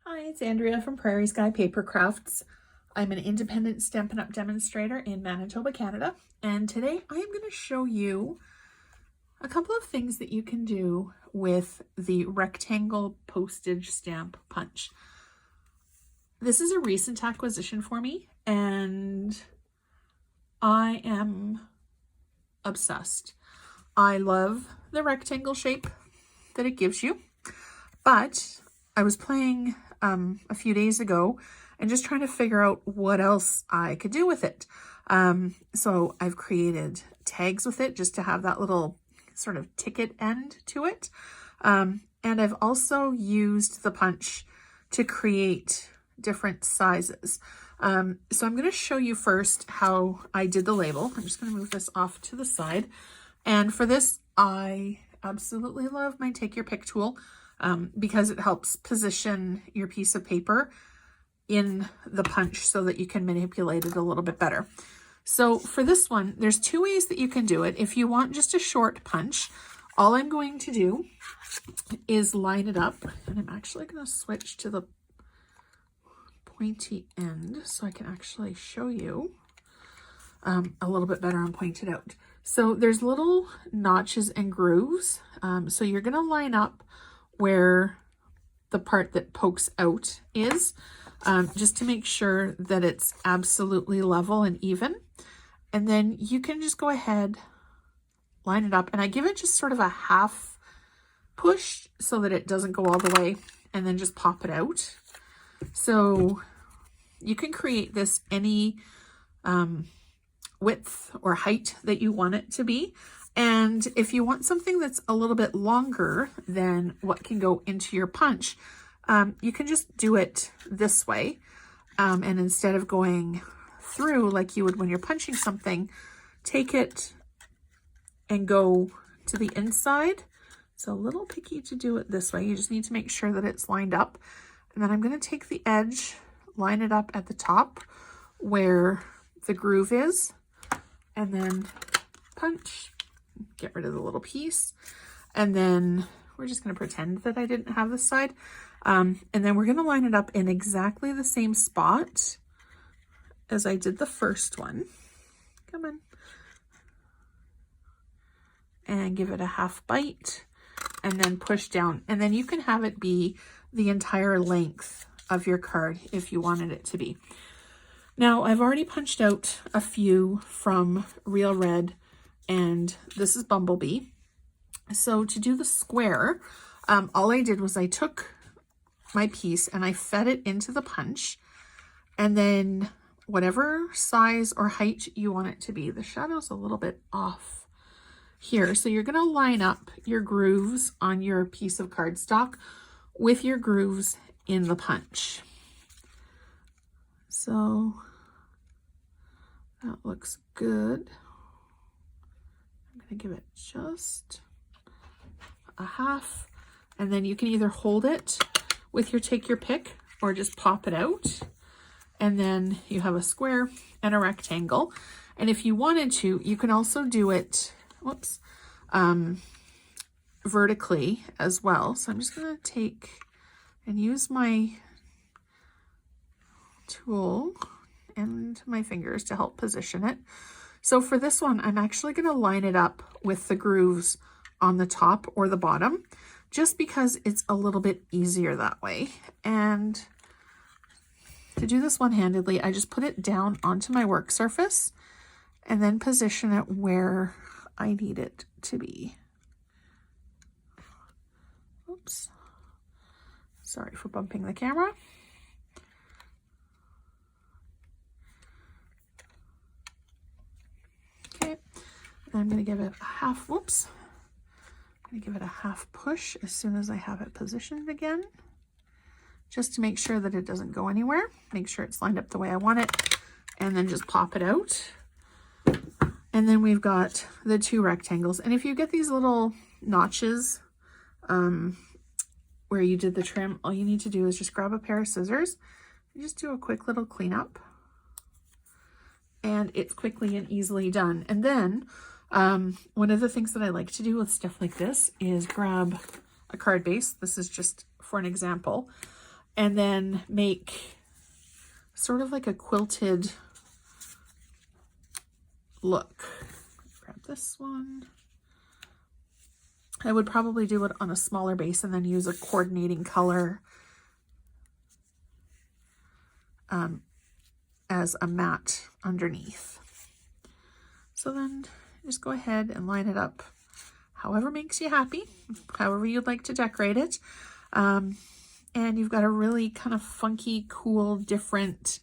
Hi, it's Andrea from Prairie Sky Paper Crafts. I'm an independent Stampin' Up! Demonstrator in Manitoba, Canada, and today I am going to show you a couple of things that you can do with the rectangle postage stamp punch. This is a recent acquisition for me, and I am obsessed. I love the rectangle shape that it gives you, but I was playing a few days ago and just trying to figure out what else I could do with it. So I've created tags with it just to have that little sort of ticket end to it. And I've also used the punch to create different sizes. So I'm going to show you first how I did the label. I'm just going to move this off to the side. And for this, I absolutely love my Take Your Pick tool. Because it helps position your piece of paper in the punch so that you can manipulate it a little bit better. So for this one, there's two ways that you can do it. If you want just a short punch, all I'm going to do is line it up, and I'm actually going to switch to the pointy end so I can actually show you a little bit better and point it out. So there's little notches and grooves. So you're going to line up where the part that pokes out is, just to make sure that it's absolutely level and even. And then you can just go ahead, line it up, and I give it just sort of a half push so that it doesn't go all the way, and then just pop it out. So you can create this any width or height that you want it to be. And if you want something that's a little bit longer than what can go into your punch, you can just do it this way. And instead of going through like you would when you're punching something, take it and go to the inside. It's a little picky to do it this way. You just need to make sure that it's lined up. And then I'm going to take the edge, line it up at the top where the groove is, and then punch. Get rid of the little piece, and then we're just going to pretend that I didn't have this side, and then we're going to line it up in exactly the same spot as I did the first one. Come on. And give it a half bite, and then push down, and then you can have it be the entire length of your card if you wanted it to be. Now I've already punched out a few from Real Red, and this is Bumblebee. So to do the square, all I did was I took my piece and I fed it into the punch, and then whatever size or height you want it to be. The shadow's a little bit off here. So you're going to line up your grooves on your piece of cardstock with your grooves in the punch. So that looks good. I'm going to give it just a half, and then you can either hold it with your Take Your Pick or just pop it out, and then you have a square and a rectangle. And if you wanted to, you can also do it, whoops, vertically as well. So I'm just going to take and use my tool and my fingers to help position it. So for this one, I'm actually going to line it up with the grooves on the top or the bottom, just because it's a little bit easier that way. And to do this one-handedly, I just put it down onto my work surface and then position it where I need it to be. Oops. Sorry for bumping the camera. I'm going to give it a half, whoops. I'm going to give it a half push as soon as I have it positioned again, just to make sure that it doesn't go anywhere. Make sure it's lined up the way I want it, and then just pop it out. And then we've got the two rectangles. And if you get these little notches where you did the trim, all you need to do is just grab a pair of scissors and just do a quick little cleanup. And it's quickly and easily done. And then one of the things that I like to do with stuff like this is grab a card base. This is just for an example. and then make sort of like a quilted look. Grab this one. I would probably do it on a smaller base and then use a coordinating color as a mat underneath. So then just go ahead and line it up however makes you happy, however you'd like to decorate it. And you've got a really kind of funky, cool, different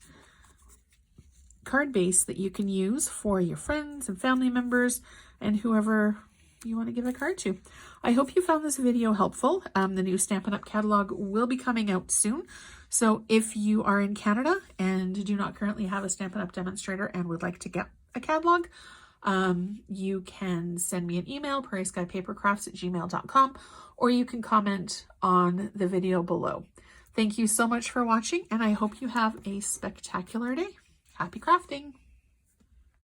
card base that you can use for your friends and family members and whoever you want to give a card to. I hope you found this video helpful. The new Stampin' Up! Catalog will be coming out soon. So if you are in Canada and do not currently have a Stampin' Up! Demonstrator and would like to get a catalog, you can send me an email, prairieskypapercrafts@gmail.com, or you can comment on the video below. Thank you so much for watching, and I hope you have a spectacular day. Happy crafting!